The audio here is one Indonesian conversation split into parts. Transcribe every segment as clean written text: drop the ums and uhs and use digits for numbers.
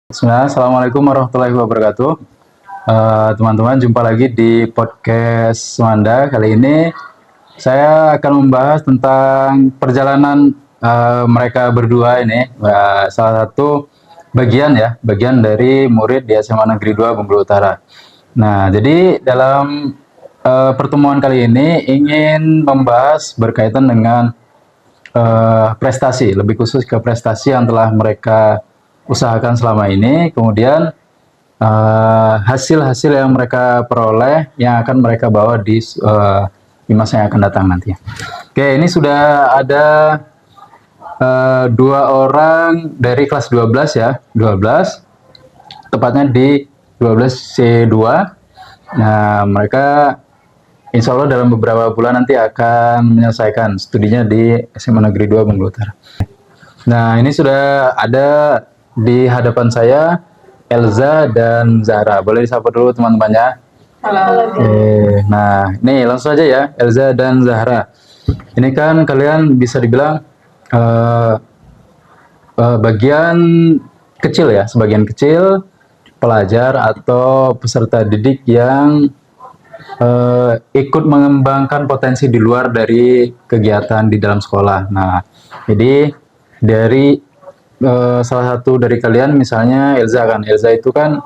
Bismillah, Assalamualaikum warahmatullahi wabarakatuh. Teman-teman, jumpa lagi di podcast Semanda. Kali ini saya akan membahas tentang perjalanan mereka berdua ini. Salah satu bagian dari murid di SMA Negeri 2 Bengkulu Utara. Nah, jadi dalam pertemuan kali ini ingin membahas berkaitan dengan prestasi, lebih khusus ke prestasi yang telah mereka usahakan selama ini, kemudian hasil-hasil yang mereka peroleh yang akan mereka bawa di masa yang akan datang nanti. Oke, ini sudah ada dua orang dari kelas 12 ya, 12, tepatnya di 12C2. Nah, mereka insya Allah dalam beberapa bulan nanti akan menyelesaikan studinya di SMA Negeri 2 Bengkulu Utara. Nah, ini sudah ada di hadapan saya Elza dan Zahra. Boleh disapa dulu teman-temannya. Halo. Nah, ini langsung aja ya, Elza dan Zahra. Ini kan kalian bisa dibilang bagian kecil ya, sebagian kecil pelajar atau peserta didik yang ikut mengembangkan potensi di luar dari kegiatan di dalam sekolah. Nah, jadi dari salah satu dari kalian, misalnya Elza itu kan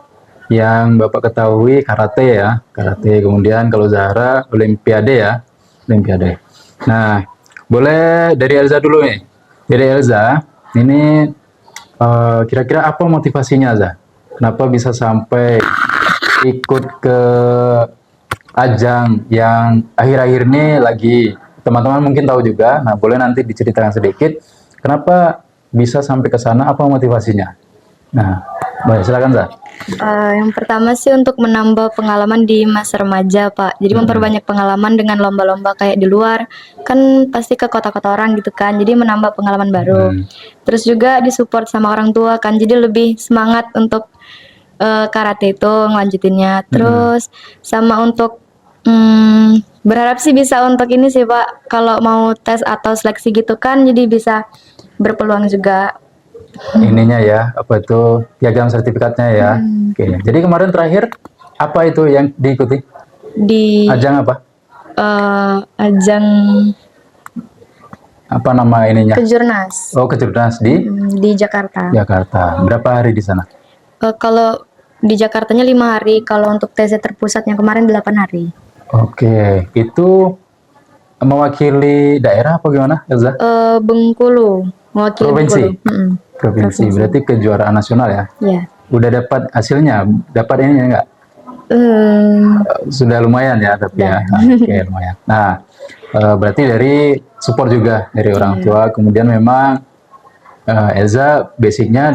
yang Bapak ketahui karate ya, karate. Kemudian kalau Zahra olimpiade ya, olimpiade. Nah, boleh dari Elza dulu nih. Dari Elza, ini kira-kira apa motivasinya, Zah? Kenapa bisa sampai ikut ke ajang yang akhir-akhir ini lagi teman-teman mungkin tahu juga. Nah, boleh nanti diceritakan sedikit kenapa bisa sampai ke sana, apa motivasinya? Nah, boleh silakan, Zah. Yang pertama sih untuk menambah pengalaman di masa remaja, Pak. Jadi memperbanyak pengalaman dengan lomba-lomba kayak di luar. Kan pasti ke kota-kota orang gitu kan. Jadi menambah pengalaman baru. Terus juga disupport sama orang tua kan. Jadi lebih semangat untuk karate itu ngelanjutinnya. Terus sama untuk berharap sih bisa untuk ini sih, Pak. Kalau mau tes atau seleksi gitu kan, jadi bisa berpeluang juga. Ininya ya, apa itu piagam sertifikatnya ya. Oke. Jadi kemarin terakhir apa itu yang diikuti? Di Ajang apa? ajang Apa nama ininya? Kejurnas Oh, Kejurnas di di Jakarta. Jakarta. Berapa hari di sana? Kalau di Jakartanya 5 hari, kalau untuk TC terpusat yang kemarin 8 hari. Oke, itu mewakili daerah apa gimana, Elza? Bengkulu, mewakili Provinsi? Bengkulu. Provinsi, berarti kejuaraan nasional ya? Ya. Udah dapat hasilnya? Dapat ini enggak? Sudah lumayan ya, tapi ya. Oke, lumayan. Nah, berarti dari support juga dari orang tua. Kemudian memang Elza basicnya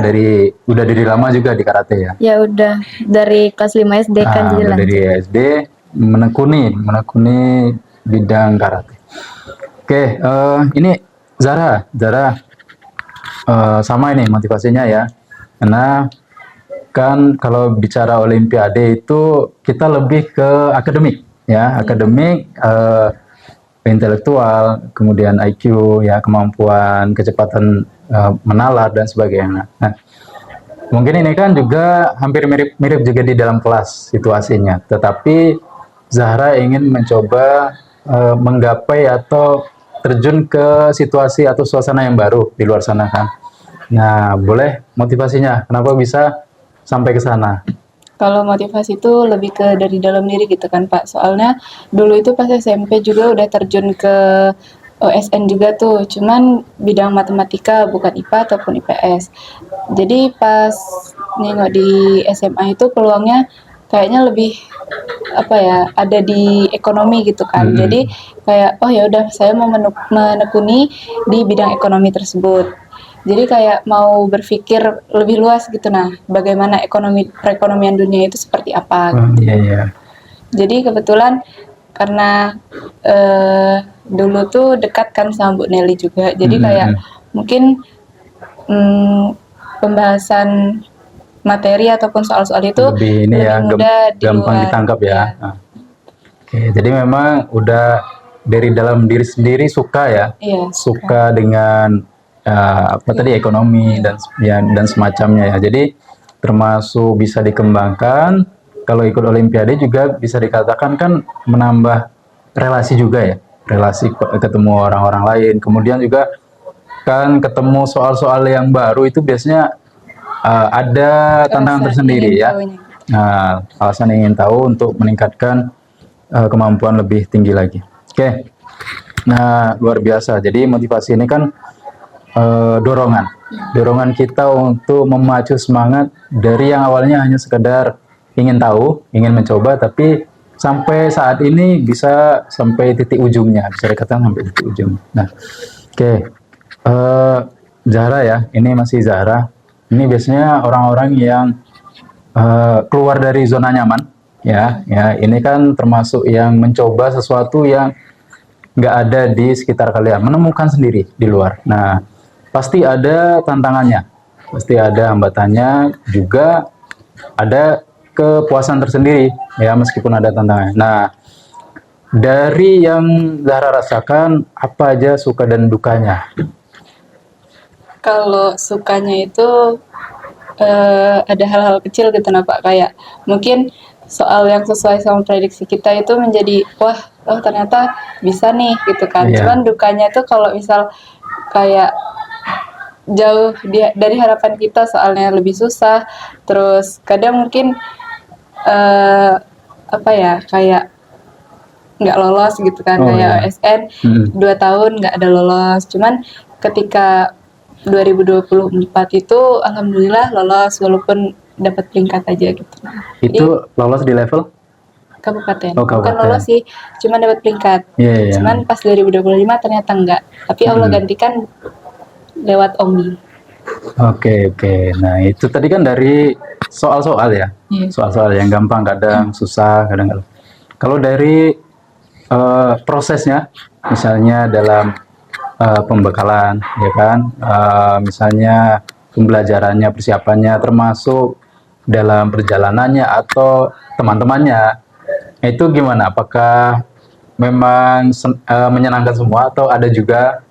udah dari lama juga di karate ya? Ya udah dari kelas 5 SD kan jadi Udah lanjut. dari SD menekuni bidang karate. Oke, ini Zara sama ini motivasinya ya, karena kan kalau bicara olimpiade itu kita lebih ke akademik ya, akademik, intelektual, kemudian IQ ya, kemampuan kecepatan menalar dan sebagainya. Nah, mungkin ini kan juga hampir mirip juga di dalam kelas situasinya, tetapi Zahra ingin mencoba menggapai atau terjun ke situasi atau suasana yang baru di luar sana kan. Nah, boleh motivasinya, kenapa bisa sampai ke sana? Kalau motivasi itu lebih ke dari dalam diri gitu kan, Pak. Soalnya dulu itu pas SMP juga udah terjun ke OSN juga tuh, cuman bidang matematika bukan IPA ataupun IPS. Jadi pas nengok di SMA itu peluangnya kayaknya lebih apa ya, ada di ekonomi gitu kan. Jadi kayak oh ya udah saya mau menekuni di bidang ekonomi tersebut. Jadi kayak mau berpikir lebih luas gitu, nah bagaimana perekonomian dunia itu seperti apa gitu. Iya. Jadi kebetulan karena dulu tuh dekat kan sama Bu Nelly juga, jadi kayak mungkin pembahasan materi ataupun soal-soal itu lebih ini lebih ya, mudah gampang ditangkap ya. Nah. Oke, jadi memang udah dari dalam diri sendiri suka ya, Iya, suka dengan apa tadi ekonomi dan semacamnya ya. Jadi termasuk bisa dikembangkan. Kalau ikut Olimpiade juga bisa dikatakan kan menambah relasi juga ya, relasi ketemu orang-orang lain. Kemudian juga kan ketemu soal-soal yang baru itu biasanya ada tantangan Rasa tersendiri ingin ya. tahunya. Nah, alasan ingin tahu untuk meningkatkan kemampuan lebih tinggi lagi. Oke, nah luar biasa. Jadi motivasi ini kan dorongan kita untuk memacu semangat dari yang awalnya hanya sekedar ingin tahu, ingin mencoba, tapi sampai saat ini bisa sampai titik ujungnya, bisa dikatakan sampai titik ujung. Nah, oke, Zahra ya, ini masih Zahra. Ini biasanya orang-orang yang keluar dari zona nyaman, ya. Ini kan termasuk yang mencoba sesuatu yang nggak ada di sekitar kalian, menemukan sendiri di luar. Nah, pasti ada tantangannya, pasti ada hambatannya, juga ada kepuasan tersendiri, ya meskipun ada tantangan. Nah, dari yang Zahra rasakan, apa aja suka dan dukanya? Kalau sukanya itu ada hal-hal kecil gitu nah Pak, kayak mungkin soal yang sesuai sama prediksi kita itu menjadi wah, oh ternyata bisa nih gitu kan. Iya. Cuman dukanya tuh kalau misal kayak jauh dari harapan kita, soalnya lebih susah. Terus kadang mungkin apa ya, kayak nggak lolos gitu kan, Oh, kayak iya. OSN 2 tahun nggak ada lolos. Cuman ketika 2024 itu alhamdulillah lolos walaupun dapat peringkat aja gitu. Jadi Itu lolos di level? kabupaten. Oh, Bukan kabupaten. lolos sih, cuman dapat peringkat. Iya, iya. Cuman pas 2025 ternyata enggak. Tapi Allah gantikan lewat OMBI. Oke, oke. Nah, itu tadi kan dari soal-soal ya. Iya. Soal-soal yang gampang, kadang susah, kadang enggak. Kalau dari prosesnya, misalnya dalam pembekalan, ya kan, misalnya pembelajarannya, persiapannya, termasuk dalam perjalanannya atau teman-temannya, itu gimana? Apakah memang menyenangkan semua atau ada juga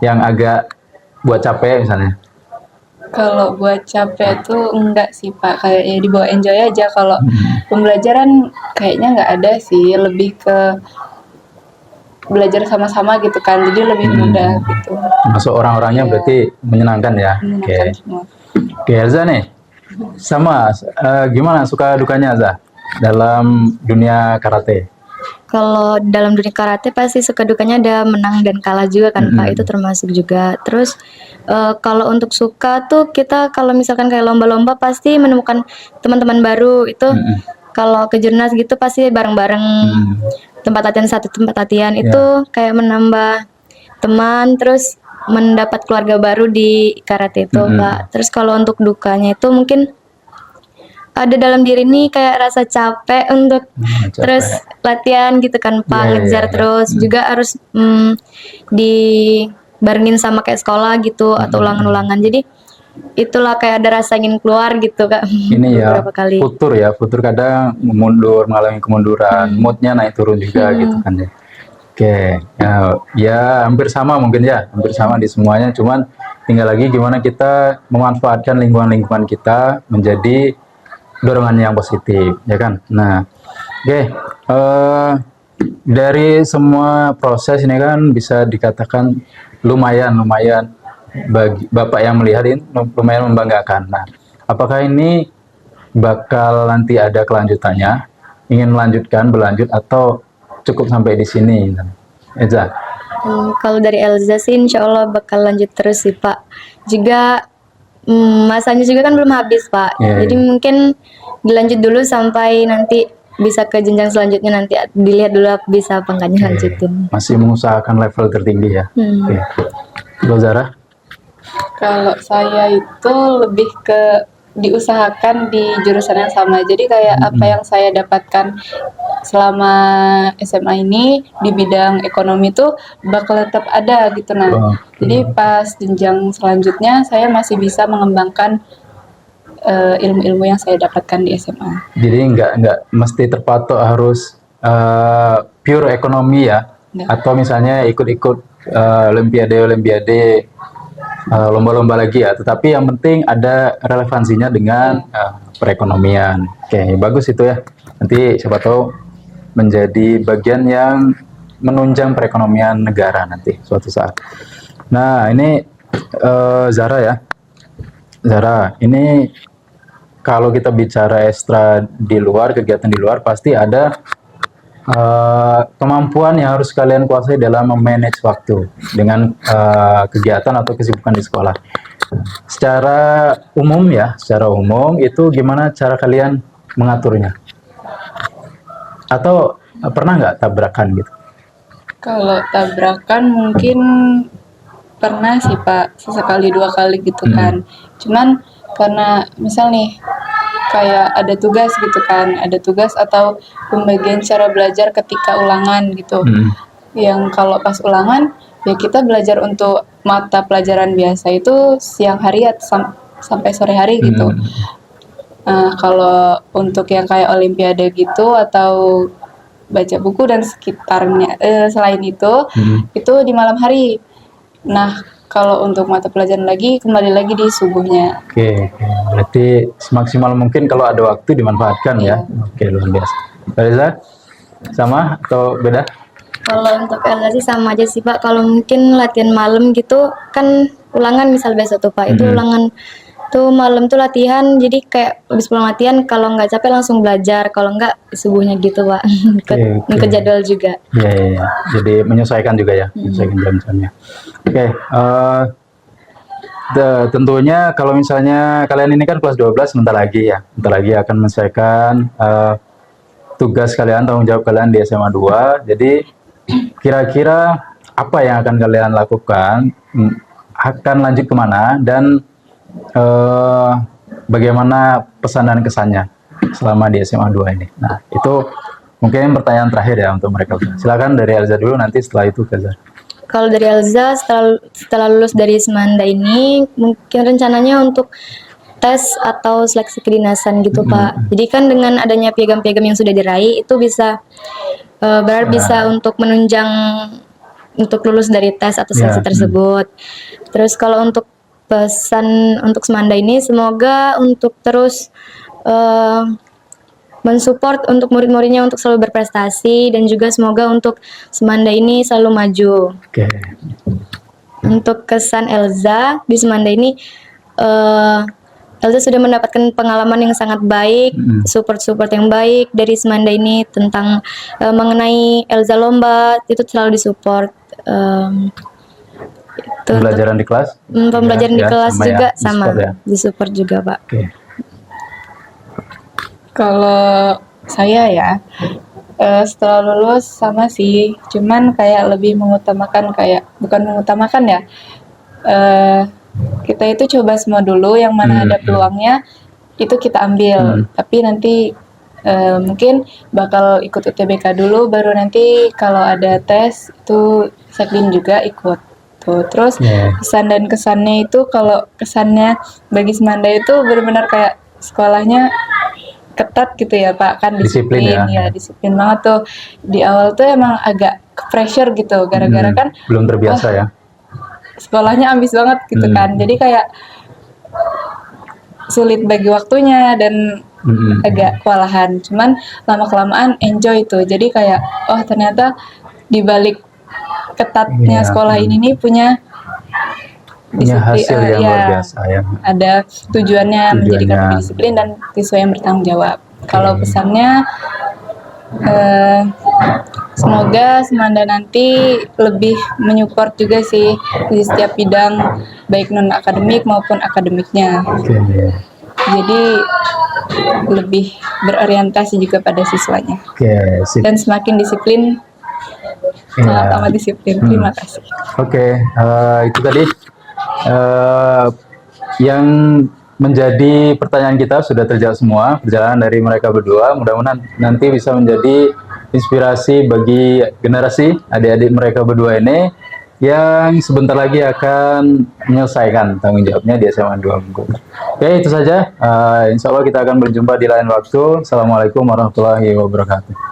yang agak buat capek misalnya? Kalau buat capek tuh enggak sih Pak, kayak ya dibawa enjoy aja. Kalau pembelajaran kayaknya nggak ada sih, lebih ke belajar sama-sama gitu kan, jadi lebih mudah gitu. Masuk orang-orangnya Iya. berarti menyenangkan ya. Menyenangkan Oke. semua. Oke, Elza nih. Sama, gimana suka dukanya Elza dalam dunia karate? Kalau dalam dunia karate pasti suka dukanya ada menang dan kalah juga kan Pak, itu termasuk juga. Terus kalau untuk suka tuh kita kalau misalkan kayak lomba-lomba pasti menemukan teman-teman baru itu. Kalau ke Jurnas gitu pasti bareng-bareng tempat latihan, satu tempat latihan itu kayak menambah teman, terus mendapat keluarga baru di karate itu Pak. Terus kalau untuk dukanya itu mungkin ada dalam diri ini kayak rasa capek untuk Capek. terus latihan gitu kan Pak, Iya, ngejar iya. terus juga harus dibarengin sama kayak sekolah gitu atau ulangan-ulangan. Jadi itulah kayak ada rasa ingin keluar gitu Kak. Ini ya, beberapa kali. futur kadang mundur, mengalami kemunduran, moodnya naik turun juga gitu kan ya. Oke, ya hampir sama mungkin ya, hampir sama di semuanya, cuman tinggal lagi gimana kita memanfaatkan lingkungan-lingkungan kita menjadi dorongan yang positif, ya kan? Nah, oke, dari semua proses ini kan bisa dikatakan lumayan bagi Bapak yang melihat ini lumayan membanggakan. Nah, apakah ini bakal nanti ada kelanjutannya? Ingin melanjutkan, berlanjut atau cukup sampai di sini? Eza. Kalau dari Elza sih insya Allah bakal lanjut terus sih Pak. Juga masanya juga kan belum habis Pak. Iya, Jadi iya. mungkin dilanjut dulu sampai nanti bisa ke jenjang selanjutnya, nanti dilihat dulu bisa apa enggaknya lanjutin. Masih mengusahakan level tertinggi ya. Oke. Lo Zara? Kalau saya itu lebih ke diusahakan di jurusan yang sama. Jadi kayak apa yang saya dapatkan selama SMA ini di bidang ekonomi itu bakal tetap ada gitu nah. Jadi pas jenjang selanjutnya saya masih bisa mengembangkan ilmu-ilmu yang saya dapatkan di SMA. Jadi nggak mesti terpatok harus pure ekonomi ya, Nggak. atau misalnya ikut-ikut olimpiade lomba-lomba lagi ya, tetapi yang penting ada relevansinya dengan perekonomian. Oke, bagus itu ya. Nanti siapa tahu menjadi bagian yang menunjang perekonomian negara nanti suatu saat. Nah, ini Zara ya. Zara, ini kalau kita bicara ekstra di luar, kegiatan di luar, pasti ada kemampuan yang harus kalian kuasai dalam memanage waktu dengan kegiatan atau kesibukan di sekolah. Secara umum itu gimana cara kalian mengaturnya? Atau pernah nggak tabrakan gitu? Kalau tabrakan mungkin pernah sih Pak, sesekali 2 kali gitu kan. Cuman karena misal nih kayak ada tugas gitu kan, ada tugas atau pembagian cara belajar ketika ulangan gitu. Yang kalau pas ulangan ya kita belajar untuk mata pelajaran biasa itu siang hari sampai sore hari gitu. Kalau untuk yang kayak olimpiade gitu atau baca buku dan sekitarnya selain itu di malam hari. Nah, kalau untuk mata pelajaran lagi kembali lagi di subuhnya. Oke. Berarti semaksimal mungkin kalau ada waktu dimanfaatkan ya. Oke, luar biasa. Reza, sama atau beda? Kalau untuk Elza sih sama aja sih Pak. Kalau mungkin latihan malam gitu kan ulangan misal besok tuh Pak, itu ulangan tuh malam tuh latihan, jadi kayak habis pulang latihan kalau nggak capek langsung belajar, kalau nggak subuhnya gitu Pak. Ikut jadwal juga. Iya. Jadi menyesuaikan juga ya, menyesuaikan jam-jamnya. Oke, tentunya kalau misalnya kalian ini kan kelas 12 sebentar lagi akan menyelesaikan tugas kalian, tanggung jawab kalian di SMA 2. Jadi kira-kira apa yang akan kalian lakukan, akan lanjut kemana, dan bagaimana pesan dan kesannya selama di SMA 2 ini. Nah, itu mungkin pertanyaan terakhir ya untuk mereka. Silakan dari Elza dulu, nanti setelah itu ke Zara. Kalau dari Elza, setelah lulus dari Semanda ini, mungkin rencananya untuk tes atau seleksi kedinasan gitu Pak. Jadi kan dengan adanya piagam-piagam yang sudah diraih, itu bisa berarti bisa untuk menunjang untuk lulus dari tes atau seleksi tersebut. Terus kalau untuk pesan untuk Semanda ini, semoga untuk terus mensupport untuk murid-muridnya untuk selalu berprestasi, dan juga semoga untuk Semanda ini selalu maju. Oke. Untuk kesan Elza di Semanda ini, Elza sudah mendapatkan pengalaman yang sangat baik, support yang baik dari Semanda ini tentang mengenai Elza lomba, itu selalu disupport. Pembelajaran di kelas? Pembelajaran di kelas juga sama, disupport juga Pak. Oke. Kalau saya ya, setelah lulus sama sih, cuman kayak lebih mengutamakan, bukan mengutamakan ya, kita itu coba semua dulu, yang mana ada peluangnya itu kita ambil, tapi nanti mungkin bakal ikut UTBK dulu, baru nanti kalau ada tes itu Sekdim juga ikut. Terus kesan dan kesannya itu, kalau kesannya bagi Semanda itu benar-benar kayak sekolahnya ketat gitu ya Pak, kan disiplin ya, disiplin banget tuh. Di awal tuh emang agak pressure gitu, gara-gara kan belum terbiasa ya, sekolahnya ambis banget gitu kan, jadi kayak sulit bagi waktunya dan agak kewalahan. Cuman lama-kelamaan enjoy tuh, jadi kayak ternyata dibalik ketatnya sekolah ini nih punya hasil yang luar biasa ya. Ada tujuannya menjadikan lebih disiplin dan siswa yang bertanggung jawab. Kalau pesannya, semoga Semanda nanti lebih menyupport juga sih di setiap bidang, baik non akademik maupun akademiknya. Jadi lebih berorientasi juga pada siswanya. Dan semakin disiplin, sangat amat disiplin. Terima kasih. Itu tadi yang menjadi pertanyaan kita sudah terjawab semua, perjalanan dari mereka berdua. Mudah-mudahan nanti bisa menjadi inspirasi bagi generasi adik-adik mereka berdua ini yang sebentar lagi akan menyelesaikan tanggung jawabnya di SMA 2 Bengkulu. Oke, itu saja. Insya Allah kita akan berjumpa di lain waktu. Assalamualaikum warahmatullahi wabarakatuh.